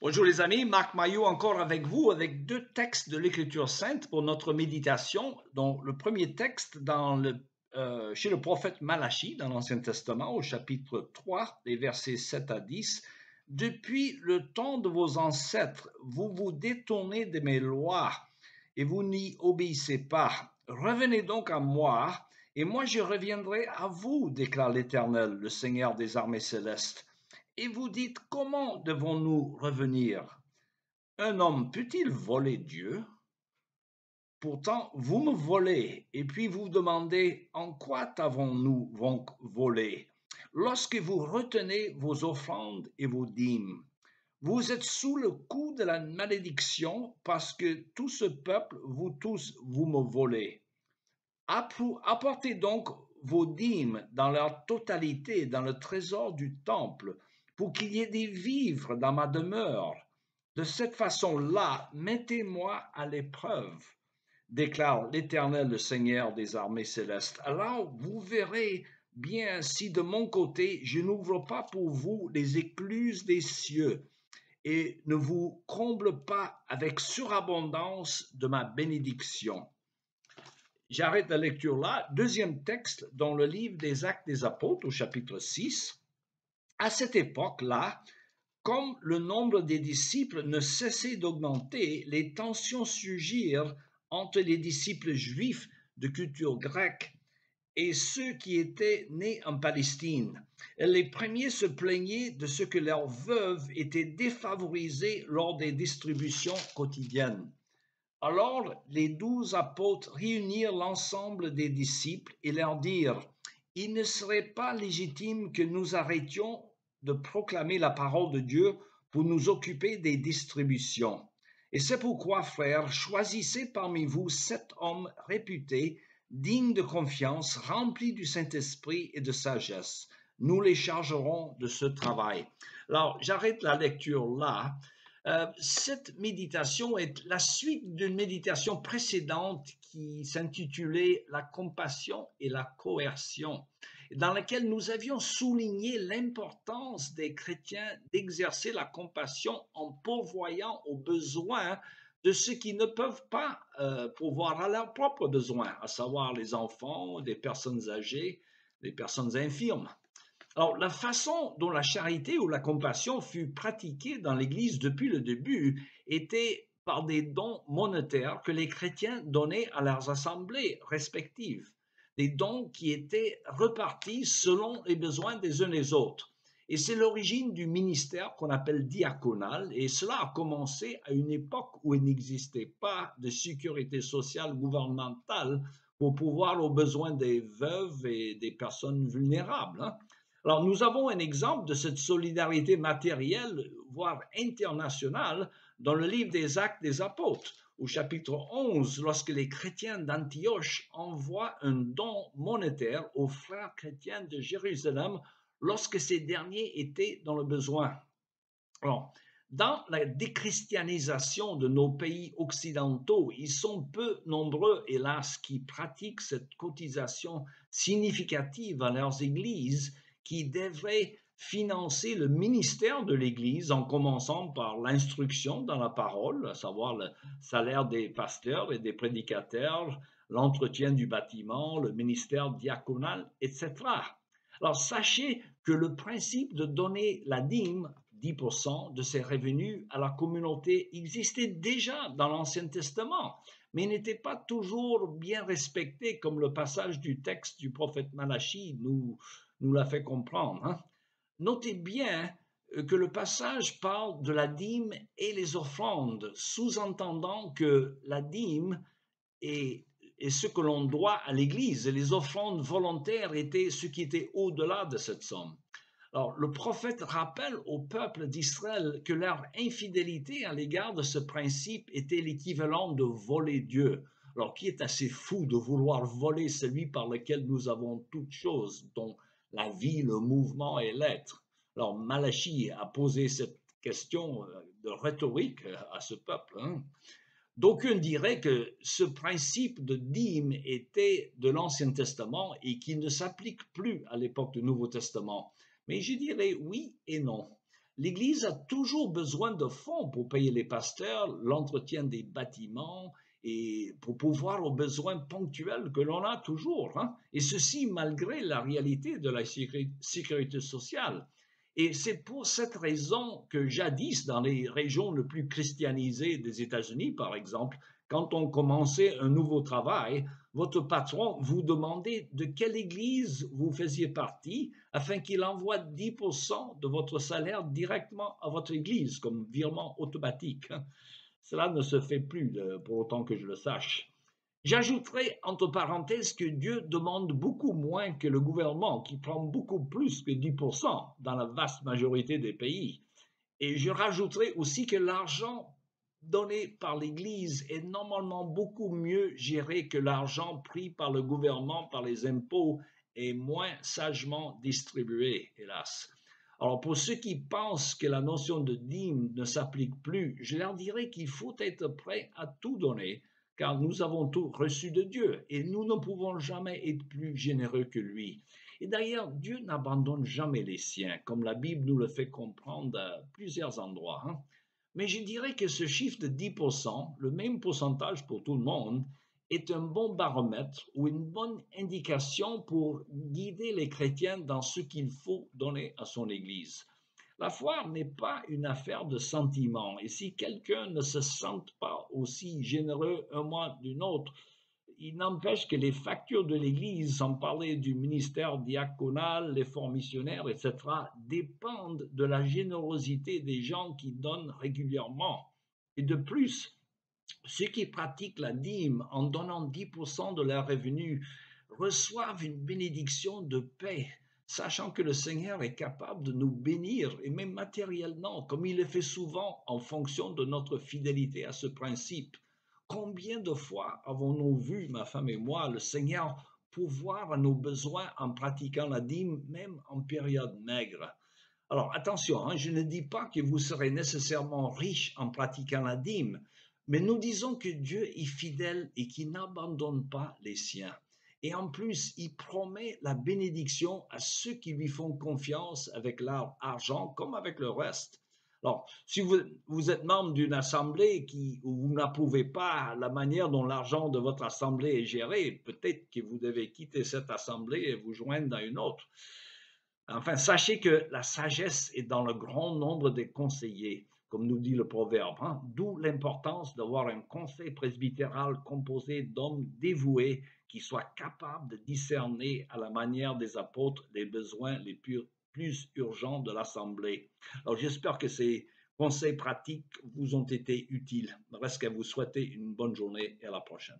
Bonjour les amis, Marc Maillot encore avec vous avec deux textes de l'Écriture sainte pour notre méditation, dont le premier texte chez le prophète Malachie dans l'Ancien Testament au chapitre 3, les versets 7 à 10. Depuis le temps de vos ancêtres, vous vous détournez de mes lois et vous n'y obéissez pas. Revenez donc à moi et moi je reviendrai à vous, déclare l'Éternel, le Seigneur des armées célestes. Et vous dites, comment devons-nous revenir? Un homme peut-il voler Dieu? Pourtant, vous me volez, et puis vous demandez, en quoi t'avons-nous donc volé? Lorsque vous retenez vos offrandes et vos dîmes, vous êtes sous le coup de la malédiction parce que tout ce peuple, vous tous, vous me volez. Apportez donc vos dîmes dans leur totalité dans le trésor du temple, pour qu'il y ait des vivres dans ma demeure. De cette façon-là, mettez-moi à l'épreuve, déclare l'Éternel, le Seigneur des armées célestes. Alors vous verrez bien si de mon côté je n'ouvre pas pour vous les écluses des cieux et ne vous comble pas avec surabondance de ma bénédiction. J'arrête la lecture là. Deuxième texte dans le livre des Actes des Apôtres au chapitre 6. À cette époque-là, comme le nombre des disciples ne cessait d'augmenter, les tensions surgirent entre les disciples juifs de culture grecque et ceux qui étaient nés en Palestine. Les premiers se plaignaient de ce que leurs veuves étaient défavorisées lors des distributions quotidiennes. Alors les 12 apôtres réunirent l'ensemble des disciples et leur dirent, « Il ne serait pas légitime que nous arrêtions de proclamer la parole de Dieu pour nous occuper des distributions. Et c'est pourquoi, frères, choisissez parmi vous 7 hommes réputés, dignes de confiance, remplis du Saint-Esprit et de sagesse. Nous les chargerons de ce travail. » Alors, j'arrête la lecture là. Cette méditation est la suite d'une méditation précédente qui s'intitulait « La compassion et la coercion », dans laquelle nous avions souligné l'importance des chrétiens d'exercer la compassion en pourvoyant aux besoins de ceux qui ne peuvent pas pourvoir à leurs propres besoins, à savoir les enfants, les personnes âgées, les personnes infirmes. Alors, la façon dont la charité ou la compassion fut pratiquée dans l'Église depuis le début était par des dons monétaires que les chrétiens donnaient à leurs assemblées respectives, des dons qui étaient repartis selon les besoins des uns des autres. Et c'est l'origine du ministère qu'on appelle diaconal, et cela a commencé à une époque où il n'existait pas de sécurité sociale gouvernementale pour pourvoir aux besoins des veuves et des personnes vulnérables. Alors, nous avons un exemple de cette solidarité matérielle, voire internationale, dans le livre des Actes des Apôtres, au chapitre 11, lorsque les chrétiens d'Antioche envoient un don monétaire aux frères chrétiens de Jérusalem lorsque ces derniers étaient dans le besoin. Alors, dans la déchristianisation de nos pays occidentaux, ils sont peu nombreux, hélas, qui pratiquent cette cotisation significative à leurs églises qui devrait financer le ministère de l'Église en commençant par l'instruction dans la parole, à savoir le salaire des pasteurs et des prédicateurs, l'entretien du bâtiment, le ministère diaconal, etc. Alors sachez que le principe de donner la dîme, 10% de ses revenus à la communauté, existait déjà dans l'Ancien Testament, mais n'était pas toujours bien respecté, comme le passage du texte du prophète Malachie nous l'a fait comprendre. Notez bien que le passage parle de la dîme et les offrandes, sous-entendant que la dîme est ce que l'on doit à l'Église, et les offrandes volontaires étaient ce qui était au-delà de cette somme. Alors, le prophète rappelle au peuple d'Israël que leur infidélité à l'égard de ce principe était l'équivalent de voler Dieu. Alors, qui est assez fou de vouloir voler celui par lequel nous avons toutes choses, dont la vie, le mouvement et l'être? Alors, Malachie a posé cette question de rhétorique à ce peuple. D'aucuns diraient que ce principe de dîme était de l'Ancien Testament et qu'il ne s'applique plus à l'époque du Nouveau Testament. Mais je dirais oui et non. L'Église a toujours besoin de fonds pour payer les pasteurs, l'entretien des bâtiments et pour pouvoir aux besoins ponctuels que l'on a toujours, hein. Et ceci malgré la réalité de la sécurité sociale. Et c'est pour cette raison que jadis, dans les régions les plus christianisées des États-Unis, par exemple, quand on commençait un nouveau travail, votre patron vous demandait de quelle église vous faisiez partie afin qu'il envoie 10% de votre salaire directement à votre église comme virement automatique. Cela ne se fait plus pour autant que je le sache. J'ajouterai entre parenthèses que Dieu demande beaucoup moins que le gouvernement, qui prend beaucoup plus que 10% dans la vaste majorité des pays. Et je rajouterai aussi que l'argent donné par l'Église est normalement beaucoup mieux géré que l'argent pris par le gouvernement, par les impôts, et moins sagement distribué, hélas. Alors pour ceux qui pensent que la notion de dîme ne s'applique plus, je leur dirais qu'il faut être prêt à tout donner, car nous avons tout reçu de Dieu et nous ne pouvons jamais être plus généreux que lui. Et d'ailleurs, Dieu n'abandonne jamais les siens, comme la Bible nous le fait comprendre à plusieurs endroits, hein. Mais je dirais que ce chiffre de 10%, le même pourcentage pour tout le monde, est un bon baromètre ou une bonne indication pour guider les chrétiens dans ce qu'il faut donner à son Église. La foi n'est pas une affaire de sentiment, et si quelqu'un ne se sent pas aussi généreux un mois d'une autre, il n'empêche que les factures de l'Église, sans parler du ministère diaconal, les fonds missionnaires, etc., dépendent de la générosité des gens qui donnent régulièrement. Et de plus, ceux qui pratiquent la dîme en donnant 10% de leurs revenus reçoivent une bénédiction de paix, sachant que le Seigneur est capable de nous bénir, et même matériellement, comme il le fait souvent en fonction de notre fidélité à ce principe. Combien de fois avons-nous vu, ma femme et moi, le Seigneur pourvoir à nos besoins en pratiquant la dîme, même en période maigre? Alors attention, hein, je ne dis pas que vous serez nécessairement riche en pratiquant la dîme, mais nous disons que Dieu est fidèle et qu'il n'abandonne pas les siens. Et en plus, il promet la bénédiction à ceux qui lui font confiance avec leur argent comme avec le reste. Alors, si vous êtes membre d'une assemblée où vous n'approuvez pas la manière dont l'argent de votre assemblée est géré, peut-être que vous devez quitter cette assemblée et vous joindre dans une autre. Enfin, sachez que la sagesse est dans le grand nombre des conseillers, comme nous dit le proverbe, hein, d'où l'importance d'avoir un conseil presbytéral composé d'hommes dévoués qui soient capables de discerner à la manière des apôtres les besoins les plus urgents de l'Assemblée. Alors j'espère que ces conseils pratiques vous ont été utiles. Il ne reste qu'à vous souhaiter une bonne journée et à la prochaine.